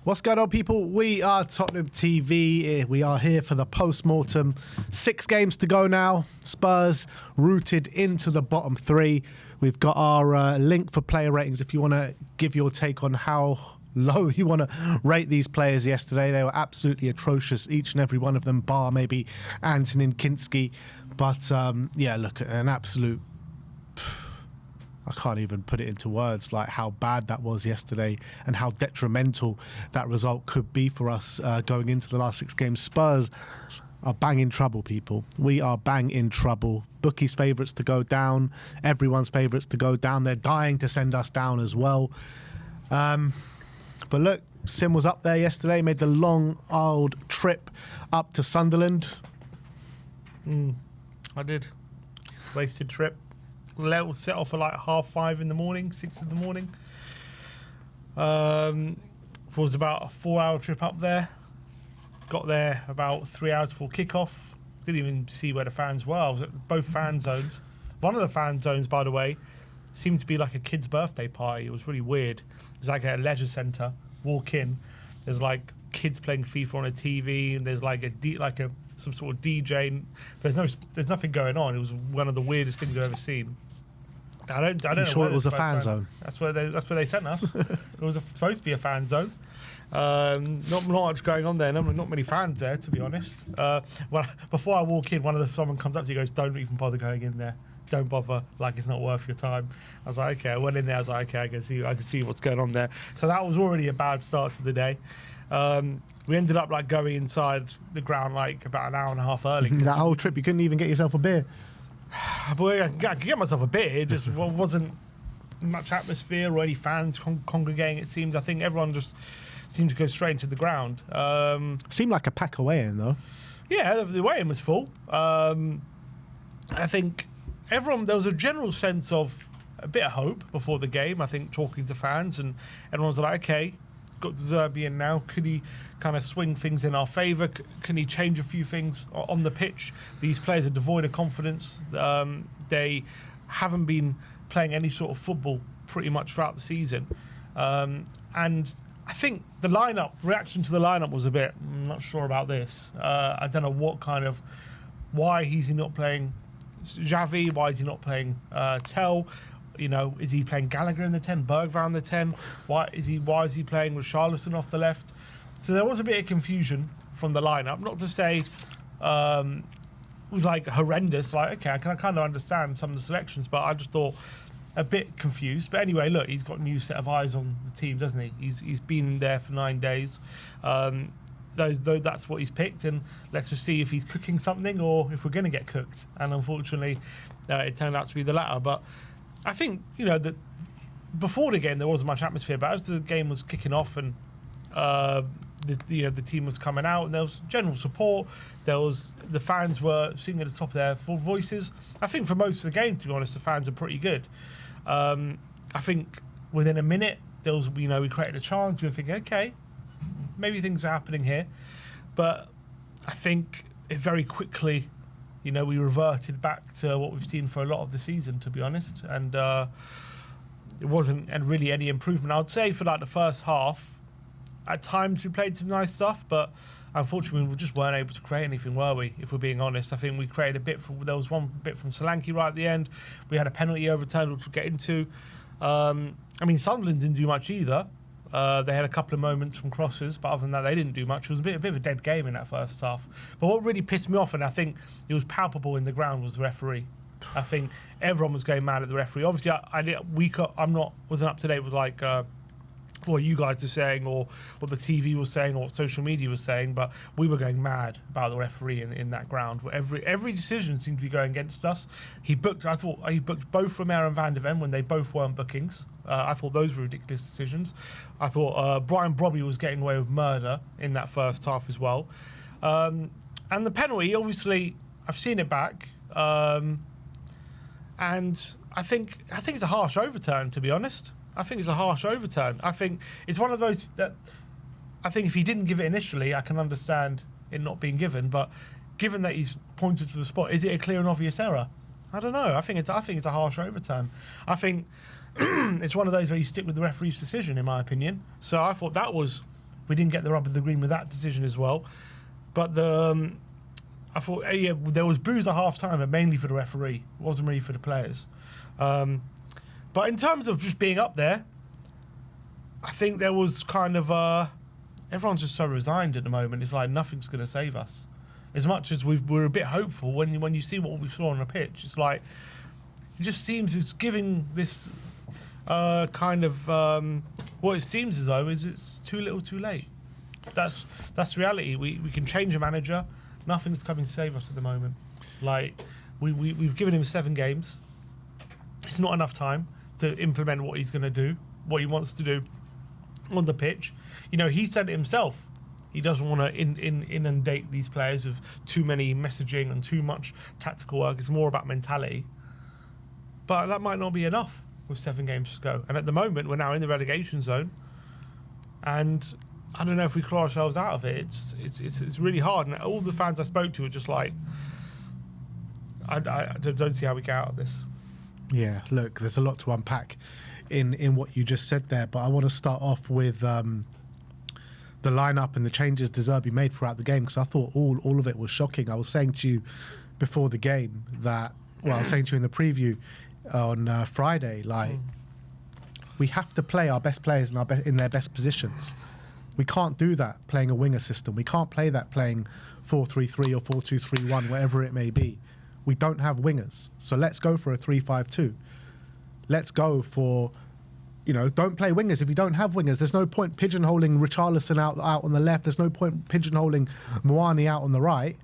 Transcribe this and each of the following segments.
What's going on, people? We are Tottenham TV. We are here for the post-mortem. 6 games to go now. Spurs rooted into the bottom 3. We've got our link for player ratings if you want to give your take on how low you want to rate these players yesterday. They were absolutely atrocious, each and every one of them, bar maybe Antonin Kinski. But, yeah, look, an absolute... I can't even put it into words, like how bad that was yesterday and how detrimental that result could be for us going into the last 6 games. Spurs are bang in trouble, people. We are bang in trouble. Bookies' favourites to go down. Everyone's favourites to go down. They're dying to send us down as well. But look, Sim was up there yesterday, made the long, old trip up to Sunderland. I did. Wasted trip. Set off at like 5:30 in the morning, 6 in the morning. It was about a 4-hour trip up there. Got there about 3 hours before kickoff. Didn't even see where the fans were. I was at both fan zones. One of the fan zones, by the way, seemed to be like a kid's birthday party. It was really weird. It's like a leisure centre. Walk in, there's like kids playing FIFA on a TV, and there's like some sort of DJ. There's nothing going on. It was one of the weirdest things I've ever seen. I don't know. Sure, it was a fan zone. That's where they sent us. It was supposed to be a fan zone. Not much going on there. Not many fans there, to be honest. Before I walk in, someone comes up to you and goes, "Don't even bother going in there. Don't bother. Like, it's not worth your time." I was like, okay. I went in there. I was like, okay, I can see what's going on there. So that was already a bad start to the day. We ended up like going inside the ground like about an hour and a half early. That whole trip, you couldn't even get yourself a beer. Boy, I could get myself a beer. It just wasn't much atmosphere or any fans congregating, it seemed. I think everyone just seemed to go straight into the ground. Seemed like a pack away in, though. Yeah, the weigh-in was full. I think there was a general sense of a bit of hope before the game, I think, talking to fans, and everyone was like, okay, got Zerbi in now. Could he kind of swing things in our favour? Can he change a few things on the pitch? These players are devoid of confidence. They haven't been playing any sort of football pretty much throughout the season. And I think the reaction to the lineup was a bit, I'm not sure about this. I don't know why is he not playing Xavi? Why is he not playing Tel? You know, is he playing Gallagher in the 10, Bergvall in the 10? Why is he playing with Charleston off the left? So there was a bit of confusion from the lineup. Not to say it was like horrendous. Like, okay, I can kind of understand some of the selections, but I just thought a bit confused. But anyway, look, he's got a new set of eyes on the team, doesn't he? He's been there for 9 days. That's what he's picked, and let's just see if he's cooking something or if we're going to get cooked. And unfortunately, it turned out to be the latter. But I think, you know, that before the game there wasn't much atmosphere, but as the game was kicking off and the team was coming out and there was general support, the fans were singing at the top of their full voices. I think for most of the game, to be honest, the fans are pretty good. I think within a minute we created a chance. We were thinking, okay, maybe things are happening here, but I think it very quickly, we reverted back to what we've seen for a lot of the season, to be honest, and it wasn't really any improvement. I would say for like the first half, at times we played some nice stuff, but unfortunately we just weren't able to create anything, were we? If we're being honest, I think we created a bit. There was one bit from Solanke right at the end. We had a penalty overturned, which we'll get into. Sunderland didn't do much either. They had a couple of moments from crosses, but other than that, they didn't do much. It was a bit of a dead game in that first half. But what really pissed me off, and I think it was palpable in the ground, was the referee. I think everyone was going mad at the referee. Obviously, wasn't up to date with what you guys are saying or what the TV was saying or what social media was saying, but we were going mad about the referee in that ground. Every decision seemed to be going against us. I thought he booked both Romero and Van de Ven when they both weren't bookings. I thought those were ridiculous decisions. I thought Brian Brobby was getting away with murder in that first half as well. And the penalty, obviously, I've seen it back, and I think it's a harsh overturn, to be honest. I think it's a harsh overturn. I think it's one of those that I think if he didn't give it initially, I can understand it not being given. But given that he's pointed to the spot, is it a clear and obvious error? I don't know. I think it's a harsh overturn. I think it's one of those where you stick with the referee's decision, in my opinion. So I thought that was We didn't get the rub of the green with that decision as well. But I thought, there was boos at half time, but mainly for the referee. It wasn't really for the players. But in terms of just being up there, I think there was kind of everyone's just so resigned at the moment. It's like nothing's going to save us. As much as we're a bit hopeful, when you see what we saw on the pitch, it's like it just seems it's giving this kind of what it seems as though is it's too little, too late. That's reality. We can change a manager. Nothing's coming to save us at the moment. Like we've given him 7 games. It's not enough time to implement what he's going to do, what he wants to do on the pitch. You know, he said it himself. He doesn't want to inundate these players with too many messaging and too much tactical work. It's more about mentality. But that might not be enough with 7 games to go. And at the moment, we're now in the relegation zone. And I don't know if we claw ourselves out of it. It's really hard. And all the fans I spoke to are just like, I don't see how we get out of this. Yeah, look, there's a lot to unpack in what you just said there, but I want to start off with the lineup and the changes De Zerbi made throughout the game, because I thought all of it was shocking. I was saying to you before the game that, I was saying to you in the preview on Friday, like, we have to play our best players in their best positions. We can't do that playing a winger system. We can't play that playing 4-3-3 or 4-2-3-1, whatever it may be. We don't have wingers. So let's go for a 3-5-2. Let's go for, don't play wingers if you don't have wingers. There's no point pigeonholing Richarlison out on the left. There's no point pigeonholing Moani out on the right.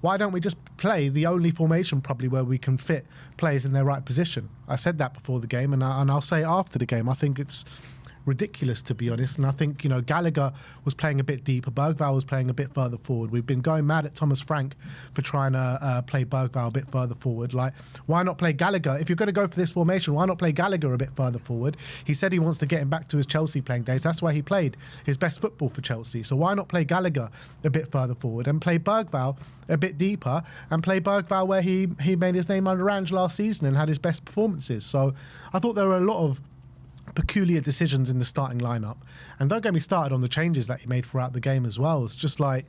Why don't we just play the only formation probably where we can fit players in their right position? I said that before the game, and I'll say it after the game. I think it's ridiculous, to be honest. And I think, Gallagher was playing a bit deeper. Bergvall was playing a bit further forward. We've been going mad at Thomas Frank for trying to play Bergvall a bit further forward. Like, why not play Gallagher? If you're going to go for this formation, why not play Gallagher a bit further forward? He said he wants to get him back to his Chelsea playing days. That's why he played his best football for Chelsea. So why not play Gallagher a bit further forward and play Bergvall a bit deeper and play Bergvall where he made his name under Ange last season and had his best performances? So I thought there were a lot of peculiar decisions in the starting lineup. And don't get me started on the changes that he made throughout the game as well. It's just like,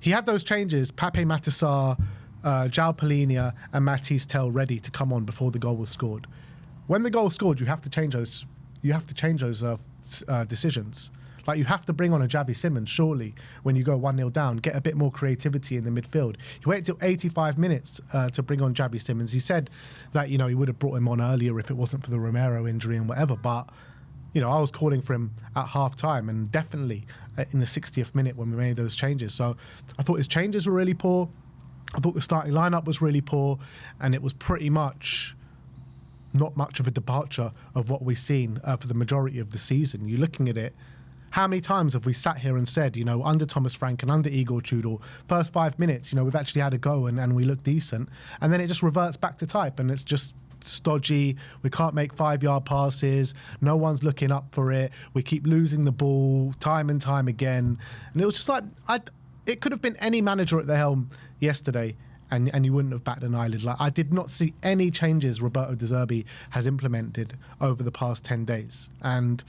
he had those changes, Pape Matar, João Palhinha and Matisse Tell ready to come on before the goal was scored. When the goal was scored, you have to change those decisions. Like, you have to bring on a Javi Simmons, surely, when you go 1-0 down, get a bit more creativity in the midfield. He waited till 85 minutes to bring on Javi Simmons. He said that, he would have brought him on earlier if it wasn't for the Romero injury and whatever, but, I was calling for him at half-time and definitely in the 60th minute when we made those changes. So I thought his changes were really poor. I thought the starting lineup was really poor, and it was pretty much not much of a departure of what we've seen for the majority of the season. You're looking at it, how many times have we sat here and said, under Thomas Frank and under Igor Tudor, first 5 minutes, we've actually had a go and we look decent. And then it just reverts back to type and it's just stodgy. We can't make 5-yard passes. No one's looking up for it. We keep losing the ball time and time again. And it was just like, it could have been any manager at the helm yesterday and you wouldn't have batted an eyelid. Like, I did not see any changes Roberto De Zerbi has implemented over the past 10 days. And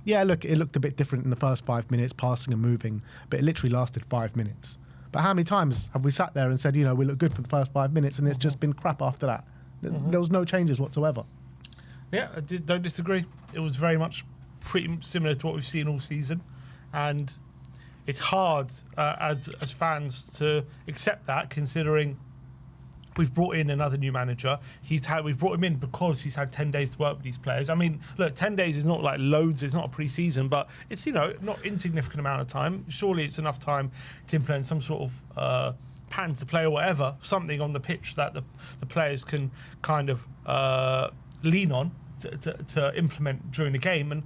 yeah, look, it looked a bit different in the first 5 minutes, passing and moving, but it literally lasted 5 minutes. But how many times have we sat there and said, we look good for the first 5 minutes, and it's just been crap after that? There was no changes whatsoever. Yeah, don't disagree. It was very much pretty similar to what we've seen all season, and it's hard as fans to accept that, considering we've brought in another new manager. We've brought him in because he's had 10 days to work with these players. I mean, look, 10 days is not like loads. It's not a pre-season, but it's, not insignificant amount of time. Surely it's enough time to implement some sort of pan to play or whatever, something on the pitch that the players can kind of lean on to implement during the game. And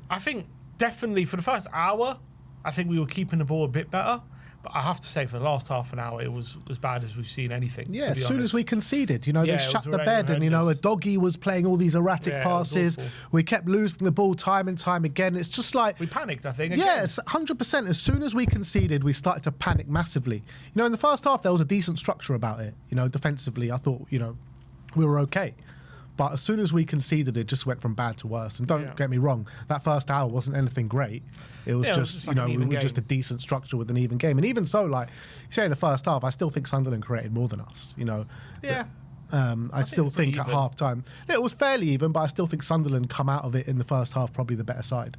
I think definitely for the first hour, I think we were keeping the ball a bit better. But I have to say, for the last half an hour, it was as bad as we've seen anything. Yeah, as soon as we conceded, they shut the bed and, a doggy was playing all these erratic passes. We kept losing the ball time and time again. It's just like... we panicked, I think. Yes, 100%. As soon as we conceded, we started to panic massively. In the first half, there was a decent structure about it. Defensively, I thought, we were okay. But as soon as we conceded, it just went from bad to worse. And don't get me wrong, that first hour wasn't anything great. It was just, like we were just a decent structure with an even game. And even so, like, you say in the first half, I still think Sunderland created more than us, Yeah. I still think at half time, it was fairly even, but I still think Sunderland come out of it in the first half probably the better side.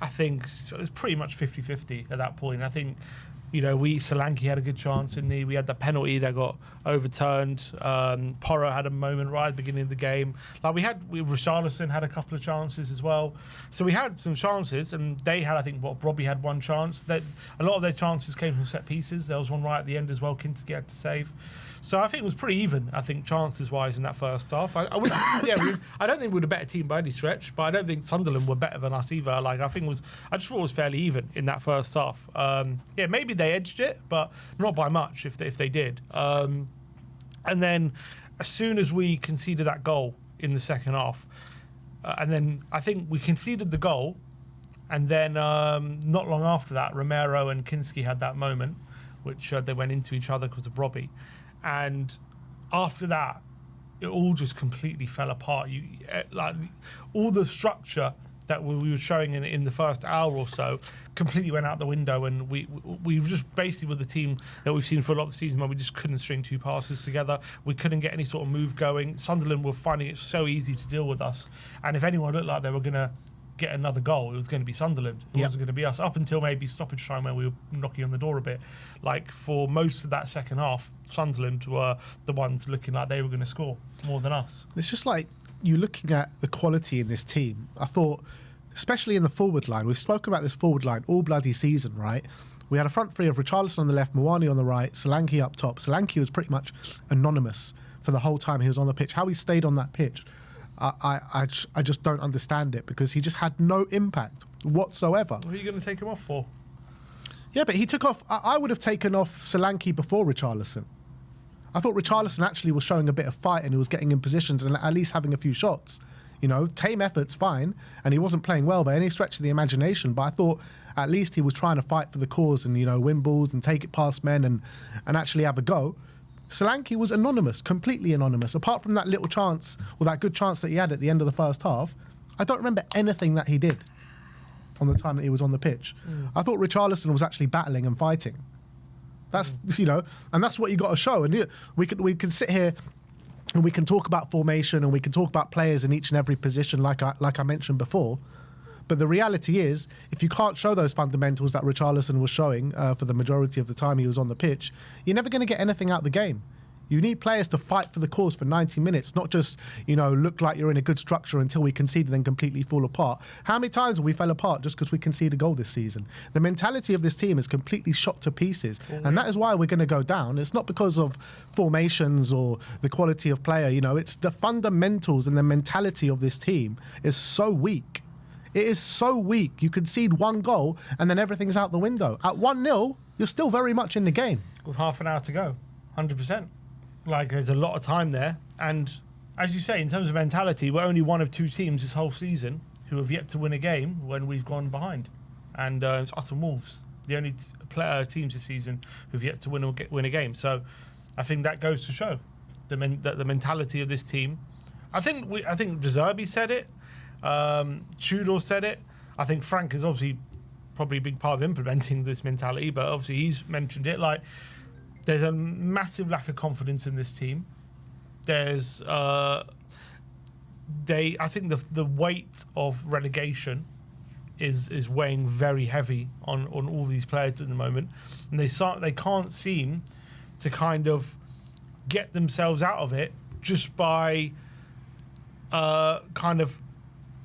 I think it was pretty much 50-50 at that point. I think, Solanke had a good chance we had the penalty that got overturned. Porro had a moment right at the beginning of the game. Like Richarlison had a couple of chances as well. So we had some chances, and they had, I think, Robbie had one chance. That a lot of their chances came from set pieces. There was one right at the end as well, Kinski had to save. So I think it was pretty even, I think, chances-wise in that first half. I don't think we were a better team by any stretch, but I don't think Sunderland were better than us either. Like, I just thought it was fairly even in that first half. Maybe they edged it, but not by much if they did. And then as soon as we conceded that goal in the second half, and then I think we conceded the goal, and then not long after that, Romero and Kinski had that moment, which they went into each other because of Robbie. And after that, it all just completely fell apart. All the structure that we were showing in the first hour or so completely went out the window, and we were just basically with the team that we've seen for a lot of the season where we just couldn't string two passes together. We couldn't get any sort of move going. Sunderland were finding it so easy to deal with us, and if anyone looked like they were going to get another goal, it was going to be Sunderland. It wasn't going to be us, up until maybe stoppage time where we were knocking on the door a bit. Like, for most of that second half, Sunderland were the ones looking like they were going to score more than us. It's just like, you're looking at the quality in this team. I thought, especially in the forward line, we've spoken about this forward line all bloody season, right? We had a front three of Richarlison on the left, Mawani on the right, Solanke up top. Solanke was pretty much anonymous for the whole time he was on the pitch. How he stayed on that pitch, I just don't understand it, because he just had no impact whatsoever. What are you going to take him off for? Yeah, but he took off. I would have taken off Solanke before Richarlison. I thought Richarlison actually was showing a bit of fight, and he was getting in positions and at least having a few shots. Tame efforts, fine, and he wasn't playing well by any stretch of the imagination, but I thought at least he was trying to fight for the cause and, win balls and take it past men and actually have a go. Solanke was anonymous, completely anonymous. Apart from that little chance, or that good chance that he had at the end of the first half, I don't remember anything that he did on the time that he was on the pitch. I thought Richarlison was actually battling and fighting. That's, and that's what you got to show. And we can sit here and we can talk about formation and we can talk about players in each and every position, like I mentioned before. But the reality is, if you can't show those fundamentals that Richarlison was showing for the majority of the time he was on the pitch, you're never going to get anything out of the game. You need players to fight for the cause for 90 minutes, not just, look like you're in a good structure until we concede and then completely fall apart. How many times have we fell apart just because we conceded a goal this season? The mentality of this team is completely shot to pieces, and that is why we're going to go down. It's not because of formations or the quality of player, it's the fundamentals and the mentality of this team is so weak. It is so weak. You concede one goal and then everything's out the window. At 1-0, you're still very much in the game. With half an hour to go, 100%. Like, there's a lot of time there. And as you say, in terms of mentality, we're only one of two teams this whole season who have yet to win a game when we've gone behind. And it's us and Wolves, the only teams this season who've yet to win a game. So I think that goes to show the mentality of this team. I think De Zerbi said it. Tudor said it. I think Frank is obviously probably a big part of implementing this mentality, but obviously he's mentioned it. Like, there's a massive lack of confidence in this team. There's I think the weight of relegation is weighing very heavy on all these players at the moment, and they can't seem to kind of get themselves out of it just by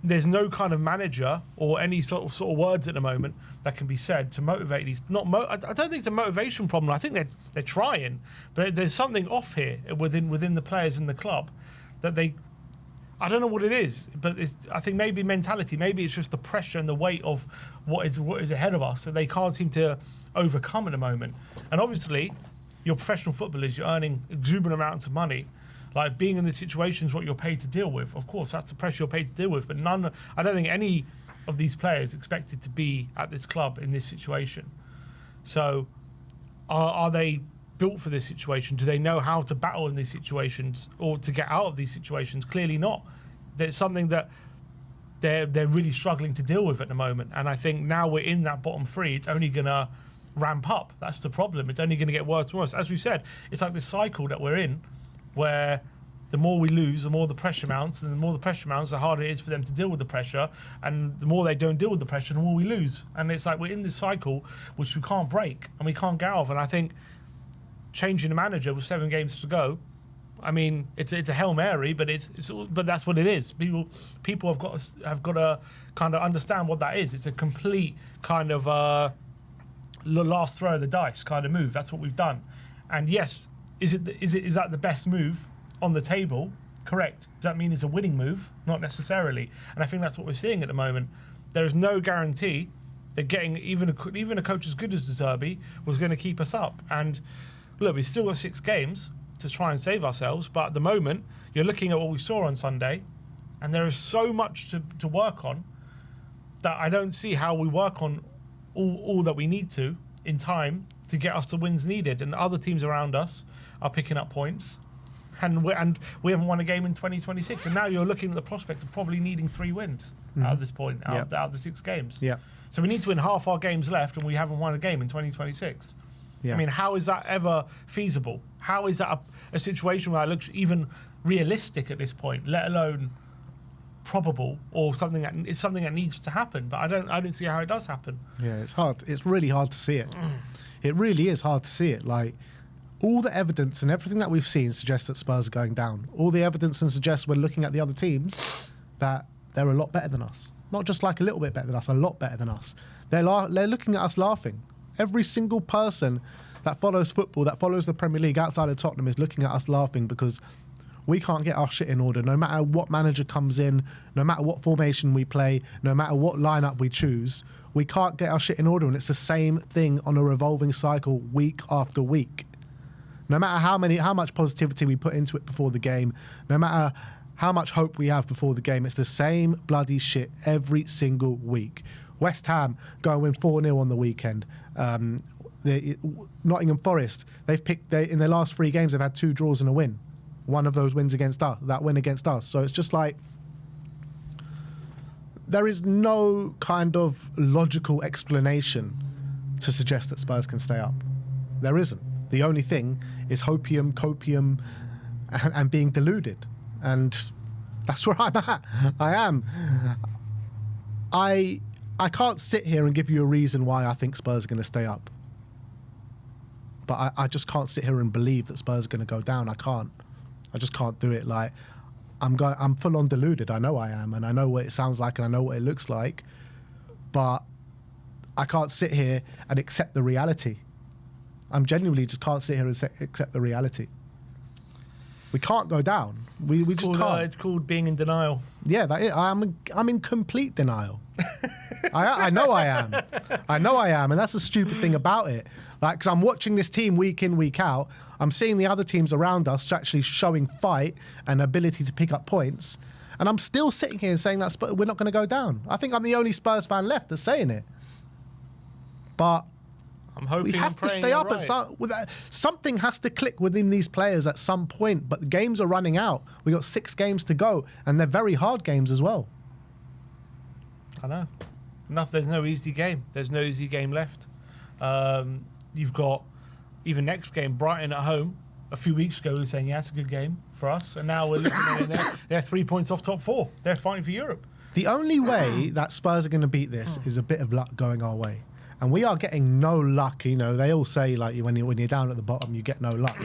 there's no kind of manager or any sort of words at the moment that can be said to motivate these. I don't think it's a motivation problem. I think they're trying, but there's something off here within the players in the club that I don't know what it is, but I think maybe mentality. Maybe it's just the pressure and the weight of what is ahead of us that they can't seem to overcome at the moment. And obviously, you're professional footballers. You're earning exuberant amounts of money. Like, being in this situation is what you're paid to deal with. Of course, that's the pressure you're paid to deal with. But I don't think any of these players expected to be at this club in this situation. So, are they built for this situation? Do they know how to battle in these situations or to get out of these situations? Clearly not. There's something that they're really struggling to deal with at the moment. And I think now we're in that bottom three, it's only going to ramp up. That's the problem. It's only going to get worse and worse. As we said, it's like this cycle that we're in where the more we lose, the more the pressure mounts, and the more the pressure mounts, the harder it is for them to deal with the pressure. And the more they don't deal with the pressure, the more we lose. And it's like we're in this cycle which we can't break and we can't get out of. And I think changing the manager with 7 games to go, I mean, it's a Hail Mary, but but that's what it is. People have got to kind of understand what that is. It's a complete kind of last throw of the dice kind of move. That's what we've done. And yes, is that the best move on the table? Correct. Does that mean it's a winning move? Not necessarily. And I think that's what we're seeing at the moment. There is no guarantee that getting even a coach as good as De Zerbi was going to keep us up. And look, we've still got 6 games to try and save ourselves, but at the moment you're looking at what we saw on Sunday, and there is so much to work on that I don't see how we work on all that we need to in time to get us the wins needed. And other teams around us are picking up points, and we haven't won a game in 2026. And now you're looking at the prospect of probably needing 3 wins out of this point, out of the 6 games. Yeah. So we need to win half our games left, and we haven't won a game in 2026. Yeah. I mean, how is that ever feasible? How is that a situation where it looks even realistic at this point, let alone probable, or something that needs to happen? But I don't see how it does happen. Yeah, it's hard. It's really hard to see it. It really is hard to see it. Like, all the evidence and everything that we've seen suggests that Spurs are going down. All the evidence and suggests when looking at the other teams that they're a lot better than us. Not just like a little bit better than us, a lot better than us. They're looking at us laughing. Every single person that follows football, that follows the Premier League outside of Tottenham is looking at us laughing because we can't get our shit in order. No matter what manager comes in, no matter what formation we play, no matter what lineup we choose, we can't get our shit in order. And it's the same thing on a revolving cycle week after week. No matter how much positivity we put into it before the game, no matter how much hope we have before the game, it's the same bloody shit every single week. West Ham go and win 4-0 on the weekend. Nottingham Forest, in their last 3 games, they've had 2 draws and a win. One of those wins against us, that win against us. So it's just like, there is no kind of logical explanation to suggest that Spurs can stay up. There isn't. The only thing is hopium, copium, and being deluded. And that's where I'm at. I am. I can't sit here and give you a reason why I think Spurs are going to stay up. But I just can't sit here and believe that Spurs are going to go down. I can't. I just can't do it. Like, I'm full on deluded. I know I am, and I know what it sounds like, and I know what it looks like. But I can't sit here and accept the reality. I'm genuinely just can't sit here and accept the reality. We can't go down. We just can't. It's called being in denial. Yeah, that is. I'm in complete denial. I know I am. I know I am, and that's the stupid thing about it. Like, because I'm watching this team week in, week out. I'm seeing the other teams around us actually showing fight and ability to pick up points, and I'm still sitting here and saying that we're not going to go down. I think I'm the only Spurs fan left that's saying it. But I'm hoping we have to stay up at something has to click within these players at some point. But the games are running out. We got 6 games to go, and they're very hard games as well. I know. There's no easy game. There's no easy game left. You've got even next game, Brighton at home. A few weeks ago, we were saying, yeah, it's a good game for us. And now we're looking at it. They're 3 points off top 4. They're fighting for Europe. The only way that Spurs are going to beat this is a bit of luck going our way. And we are getting no luck. You know, they all say, like, when you're down at the bottom, you get no luck.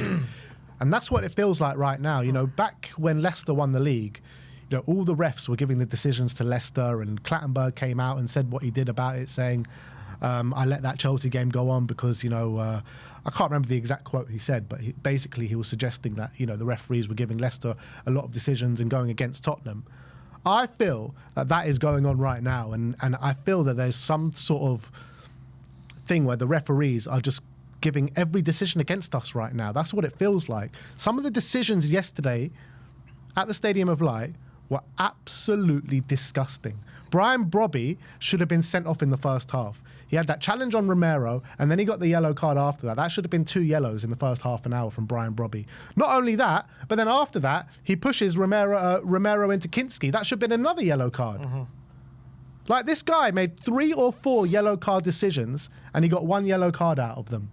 And that's what it feels like right now. You know, back when Leicester won the league, you know, all the refs were giving the decisions to Leicester, and Clattenburg came out and said what he did about it, saying, I let that Chelsea game go on because, you know, I can't remember the exact quote he said, but basically he was suggesting that, you know, the referees were giving Leicester a lot of decisions and going against Tottenham. I feel that is going on right now, and I feel that there's some sort of thing where the referees are just giving every decision against us right now. That's what it feels like. Some of the decisions yesterday at the Stadium of Light were absolutely disgusting. Brian Brobby should have been sent off in the first half. He had that challenge on Romero, and then he got the yellow card after that. That should have been 2 yellows in the first half an hour from Brian Brobby. Not only that, but then after that, he pushes Romero into Kinski. That should have been another yellow card. Like, this guy made 3 or 4 yellow card decisions, and he got 1 yellow card out of them.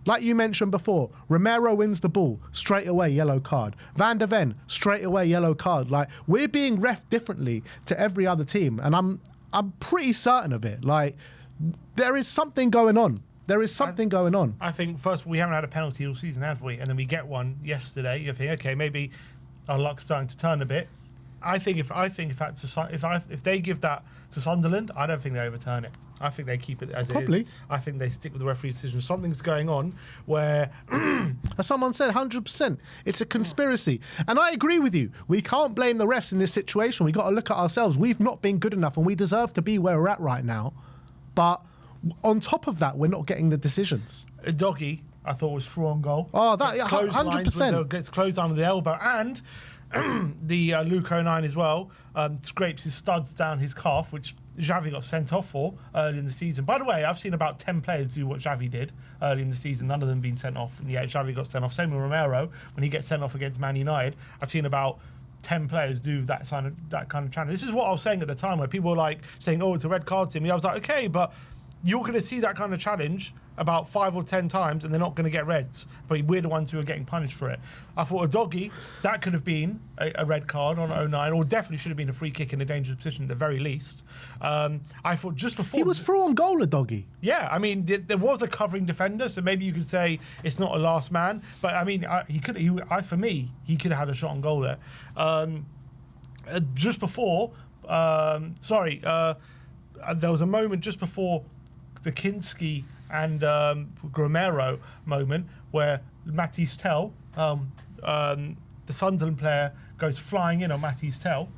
Like you mentioned before, Romero wins the ball, straight away yellow card. Van der Ven, straight away yellow card. Like, we're being ref differently to every other team, and I'm pretty certain of it. Like, there is something going on. There is something going on. I think first we haven't had a penalty all season, have we? And then we get one yesterday. You think, okay, maybe our luck's starting to turn a bit. I think if they give that to Sunderland, I don't think they overturn it. I think they keep it as it is. I think they stick with the referee's decision. Something's going on where, as someone said, 100%, it's a conspiracy. And I agree with you. We can't blame the refs in this situation. We got to look at ourselves. We've not been good enough, and we deserve to be where we're at right now. But on top of that, we're not getting the decisions. A doggy, I thought, was through on goal. Oh, that 100%. Gets closed down with the elbow, and the Luke 09 as well scrapes his studs down his calf, which Xavi got sent off for early in the season. By the way, I've seen about 10 players do what Xavi did early in the season, none of them being sent off, and yet Xavi got sent off. Same with Romero, when he gets sent off against Man United. I've seen about 10 players do that kind of challenge. This is what I was saying at the time, where people were like saying, oh, it's a red card to me. I was like, okay, but you're going to see that kind of challenge about 5 or 10 times, and they're not going to get reds. But we're the ones who are getting punished for it. I thought a doggy, that could have been a red card on 09, or definitely should have been a free kick in a dangerous position at the very least. I thought just before... He was through on goal, a doggy. Yeah, I mean, there was a covering defender, so maybe you could say it's not a last man. But, I mean, for me, he could have had a shot on goal there. Just before... there was a moment just before the Kinski and Romero moment where Matisse Tell, the Sunderland player, goes flying in on Matisse Tell,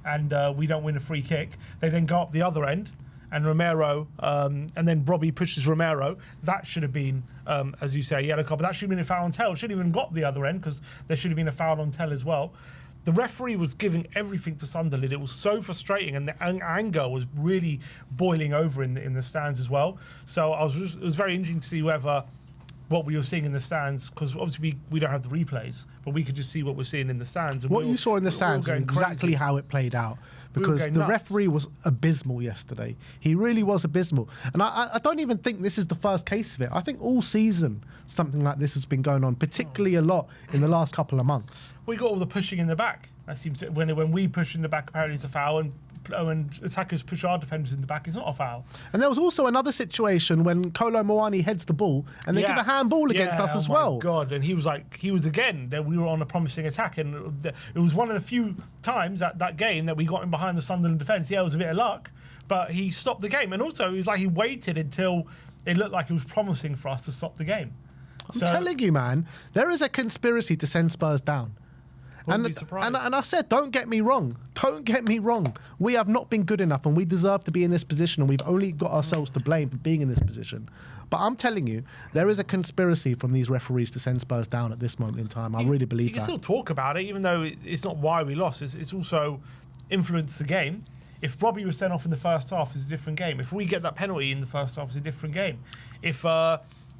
and we don't win a free kick. They then go up the other end, and Romero, and then Brobby pushes Romero. That should have been, as you say, yellow card. But that should have been a foul on Tell. Shouldn't even got the other end, because there should have been a foul on Tell as well. The referee was giving everything to Sunderland. It was so frustrating, and the anger was really boiling over in the stands as well. So it was very interesting to see what we were seeing in the stands, because obviously we don't have the replays, but we could just see what we're seeing in the stands. And what you saw in the stands is exactly how it played out, because the referee was abysmal yesterday. He really was abysmal. And I don't even think this is the first case of it. I think all season something like this has been going on, particularly a lot in the last couple of months. We got all the pushing in the back. That seems to, when we push in the back, apparently it's a foul, and attackers push our defenders in the back, it's not a foul. And there was also another situation when Kolo Muani heads the ball, and they give a handball against us as well. Oh my God, and he was again, that we were on a promising attack, and it was one of the few times at that game that we got him behind the Sunderland defence. Yeah, it was a bit of luck, but he stopped the game, and also it was like he waited until it looked like it was promising for us to stop the game. I'm telling you, man, there is a conspiracy to send Spurs down. And I said, don't get me wrong. Don't get me wrong. We have not been good enough, and we deserve to be in this position, and we've only got ourselves to blame for being in this position. But I'm telling you, there is a conspiracy from these referees to send Spurs down at this moment in time. I really believe that. You can still talk about it, even though it's not why we lost. It's also influenced the game. If Robbie was sent off in the first half, it's a different game. If we get that penalty in the first half, it's a different game. If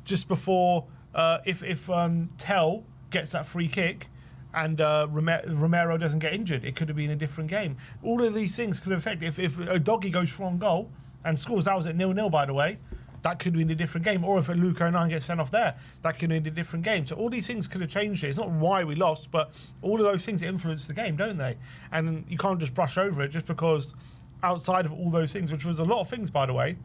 just before, if Tell gets that free kick, and Romero doesn't get injured, it could have been a different game. All of these things could affect. If a doggy goes for on goal and scores, that was at 0-0, by the way, that could have been a different game. Or if a Luke 09 gets sent off there, that could have been a different game. So all these things could have changed it. It's not why we lost, but all of those things influence the game, don't they? And you can't just brush over it just because outside of all those things, which was a lot of things, by the way,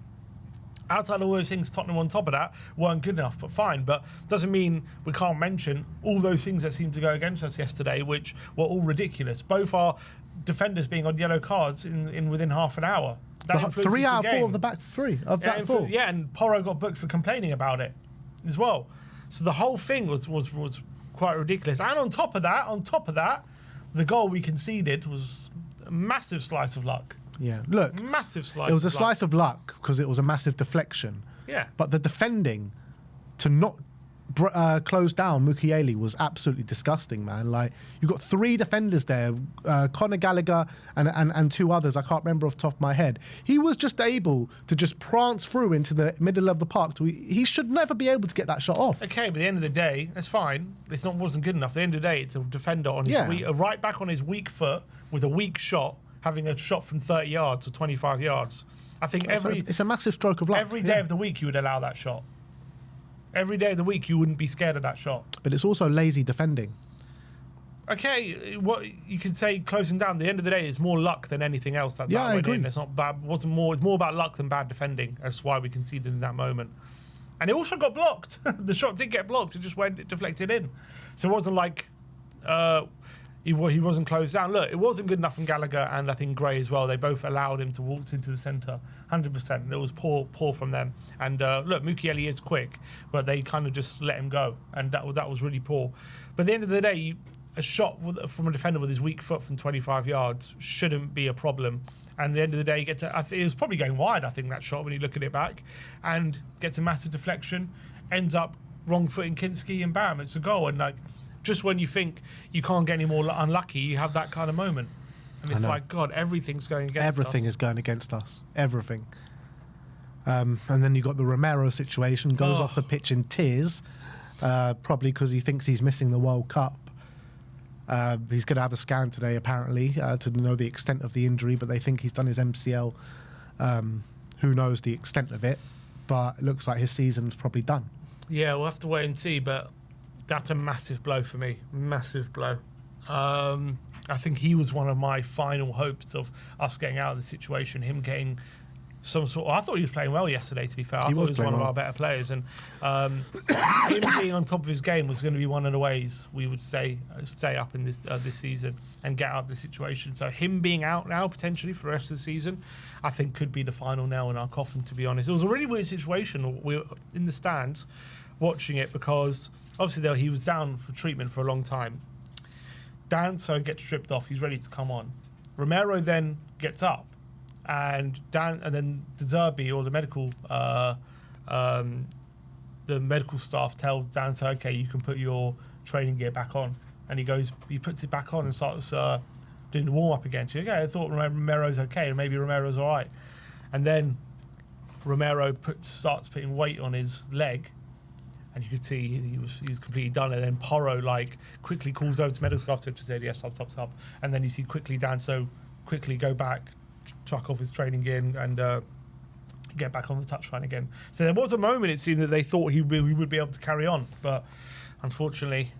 outside of all those things, Tottenham on top of that weren't good enough, but fine. But doesn't mean we can't mention all those things that seemed to go against us yesterday, which were all ridiculous. Both our defenders being on yellow cards in within half an hour. 3 out of 4 of the back three of back four. Yeah, and Porro got booked for complaining about it as well. So the whole thing was quite ridiculous. And on top of that, the goal we conceded was a massive slice of luck. Yeah, look, massive slice. It was a slice of luck because it was a massive deflection. Yeah, but the defending to not closed down Mukiele was absolutely disgusting, man. Like, you've got 3 defenders there, Conor Gallagher and 2 others, I can't remember off the top of my head. He was just able to just prance through into the middle of the park. So he should never be able to get that shot off. Okay, but at the end of the day, that's fine. Wasn't good enough. At the end of the day, it's a defender on his a right back on his weak foot with a weak shot, having a shot from 30 yards or 25 yards. I think it's a massive stroke of luck. Every day of the week, you would allow that shot. Every day of the week, you wouldn't be scared of that shot. But it's also lazy defending. Okay, what you could say, closing down. At the end of the day, it's more luck than anything else. That I agree. It's not bad. It's more about luck than bad defending. That's why we conceded in that moment. And it also got blocked. The shot did get blocked. It just went deflected in. So it wasn't like he wasn't closed down. Look, it wasn't good enough from Gallagher and I think Gray as well. They both allowed him to walk into the centre, 100%. It was poor from them. And look, Mukiele is quick, but they kind of just let him go, and that was really poor. But at the end of the day, a shot from a defender with his weak foot from 25 yards shouldn't be a problem. And at the end of the day, it was probably going wide, I think, that shot, when you look at it back, and gets a massive deflection, ends up wrong footing Kinski, and bam, it's a goal. And like, just when you think you can't get any more unlucky, you have that kind of moment. And it's like, God, everything's going against us. Everything is going against us. Everything. And then you got the Romero situation, goes off the pitch in tears, probably because he thinks he's missing the World Cup. He's going to have a scan today, apparently, to know the extent of the injury, but they think he's done his MCL. Who knows the extent of it, but it looks like his season's probably done. Yeah, we'll have to wait and see, but that's a massive blow for me. Massive blow. I think he was one of my final hopes of us getting out of the situation, him getting some sort of... I thought he was playing well yesterday, to be fair. I thought he was one of our better players. And him being on top of his game was going to be one of the ways we would stay up in this season and get out of the situation. So him being out now, potentially, for the rest of the season, I think could be the final nail in our coffin, to be honest. It was a really weird situation. We were in the stands watching it because... Obviously, he was down for treatment for a long time. Danso gets stripped off. He's ready to come on. Romero then gets up, and then De Zerbi, or the medical staff, tells Danso, "Okay, you can put your training gear back on." And he puts it back on and starts doing the warm up again. So okay, I thought Romero's okay, and maybe Romero's all right. And then Romero starts putting weight on his leg. And you could see he was completely done. And then Porro quickly calls over to medical staff to say, yes, stop. And then you see quickly Danso quickly go back, chuck off his training gear and get back on the touchline again. So there was a moment, it seemed, that they thought he would be able to carry on. But unfortunately...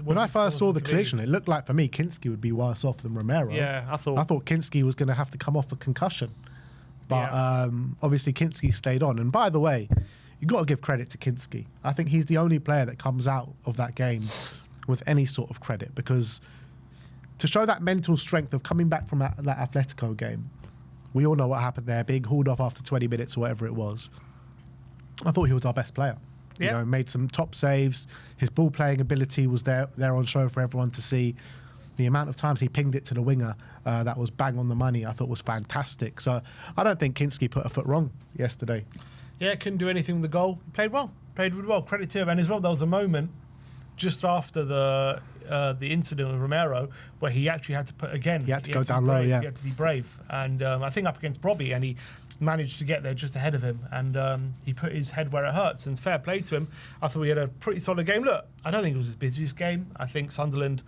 when I first saw the collision, it looked like, for me, Kinski would be worse off than Romero. Yeah, I thought Kinski was going to have to come off a concussion. But obviously Kinski stayed on. And by the way... You've got to give credit to Kinski. I think he's the only player that comes out of that game with any sort of credit, because to show that mental strength of coming back from that Atletico game, we all know what happened there, being hauled off after 20 minutes or whatever it was. I thought he was our best player. You know, made some top saves. His ball playing ability was there on show for everyone to see. The amount of times he pinged it to the winger that was bang on the money, I thought was fantastic. So I don't think Kinski put a foot wrong yesterday. Yeah, couldn't do anything with the goal. Played really well. Credit to him. And as well, there was a moment just after the incident with Romero where he actually had to put again. He had to go down low. Yeah, he had to be brave. And I think up against Robbie, and he managed to get there just ahead of him. And he put his head where it hurts. And fair play to him. I thought we had a pretty solid game. Look, I don't think it was his busiest game. I think Sunderland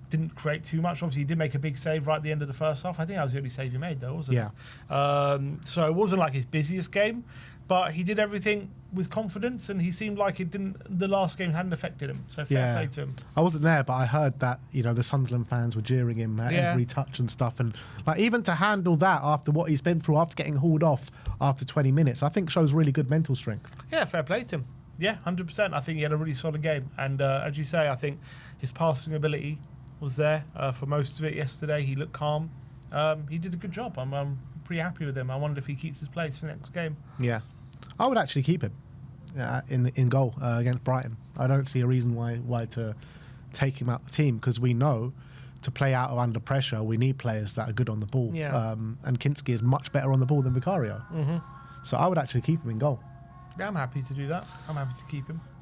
didn't create too much. Obviously, he did make a big save right at the end of the first half. I think that was the only save he made, though, wasn't it? Yeah. So it wasn't like his busiest game. But he did everything with confidence, and he seemed like the last game hadn't affected him. So fair play to him. I wasn't there, but I heard that, the Sunderland fans were jeering him at every touch and stuff. And even to handle that after what he's been through, after getting hauled off after 20 minutes, I think shows really good mental strength. Yeah, fair play to him. Yeah, 100%. I think he had a really solid game. And as you say, I think his passing ability was there for most of it yesterday. He looked calm. He did a good job. I'm pretty happy with him. I wonder if he keeps his place for the next game. Yeah. I would actually keep him in goal against Brighton. I don't see a reason why to take him out the team, because we know to play out of under pressure, we need players that are good on the ball. Yeah. And Kinski is much better on the ball than Vicario. Mm-hmm. So I would actually keep him in goal. Yeah, I'm happy to do that. I'm happy to keep him.